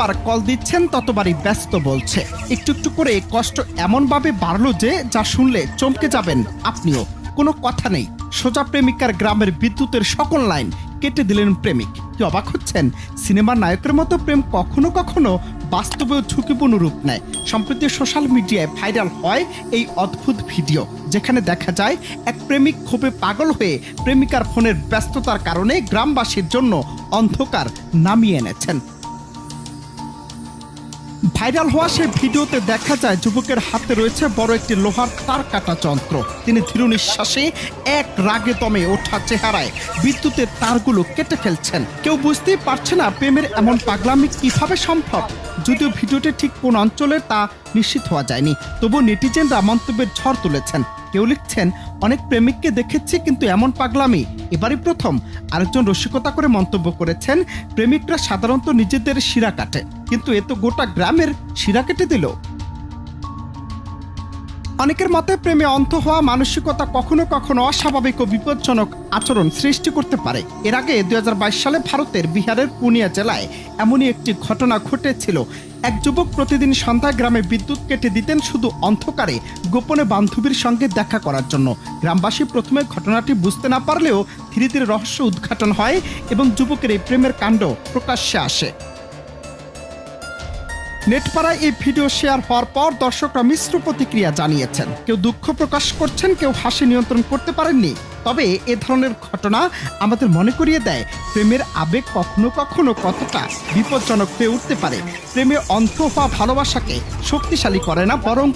যতবার কল দিচ্ছেন ততবারই ব্যস্ত বলছে। একটু একটু করে কষ্ট এমনভাবে বাড়লো যে যা শুনলে চমকে যাবেন আপনিও। কোনো কথা নেই, সোজা প্রেমিকার গ্রামের বিদ্যুতের সকল লাইন কেটে দিলেন প্রেমিক। কি অবাক হচ্ছেন? সিনেমার নায়কের মতো প্রেম কখনো কখনো বাস্তবেও ঝুঁকিপূর্ণ রূপ নেয়। সম্প্রতি সোশ্যাল মিডিয়ায় ভাইরাল হয় এই অদ্ভুত ভিডিও, যেখানে দেখা যায় এক প্রেমিক ক্ষোভে পাগল হয়ে প্রেমিকার ফোনের ব্যস্ততার কারণে গ্রামবাসীর জন্য অন্ধকার নামিয়ে এনেছেন। ভাইরাল হওয়া সেই ভিডিওতে দেখা যায় যুবকের হাতে রয়েছে বড় একটি লোহার তার কাটা যন্ত্র। তিনি ধীর নিঃশ্বাসে এক রাগে দমে ওঠা চেহারায় বিদ্যুতের তারগুলো কেটে ফেলছেন। কেউ বুঝতেই পারছে না প্রেমের এমন পাগলামি কিভাবে সম্ভব। যদিও ভিডিওটি ঠিক কোন অঞ্চলে তা নিশ্চিত হওয়া যায়নি, তবু নেটিজেনরা মন্তব্যের ঝড় তুলেছেন। কেউ লিখছেন, অনেক প্রেমিককে দেখেছি কিন্তু এমন পাগলামি এবারই প্রথম। আরেকজন রসিকতা করে মন্তব্য করেছেন, প্রেমিকরা সাধারণত নিজেদের শিরা কাটে, কিন্তু এ তো গোটা গ্রামের শিরা কেটে দিল। অনেকের মতে প্রেমে অন্ধ হওয়া মানসিকতা কখনো কখনো অস্বাভাবিক ও বিপজ্জনক আচরণ সৃষ্টি করতে পারে। এর আগে 2022 সালে ভারতের বিহারের পুনিয়া জেলায় এমনই একটি ঘটনা ঘটেছিল। এক যুবক প্রতিদিন সন্ধ্যায় গ্রামে বিদ্যুৎ কেটে দিতেন শুধু অন্ধকারে গোপনে বান্ধবীর সঙ্গে দেখা করার জন্য। গ্রামবাসী প্রথমে ঘটনাটি বুঝতে না পারলেও ধীরে ধীরে রহস্য উদ্ঘাটন হয় এবং যুবকের এই প্রেমের কাণ্ড প্রকাশ্যে আসে। নেটপাড়ায় এই ভিডিও শেয়ার হওয়ার পর দর্শকরা মিশ্র প্রতিক্রিয়া জানিয়েছেন। কেউ দুঃখ প্রকাশ করছেন, কেউ হাসি নিয়ন্ত্রণ করতে পারেননি। তবে এ ধরনের ঘটনা আমাদের মনে করিয়ে দেয় প্রেমের আবেগ কখনো কখনো কতটা বিপজ্জনক হয়ে উঠতে পারে। প্রেমে অন্ধ হওয়া ভালোবাসাকে শক্তিশালী করে না, বরং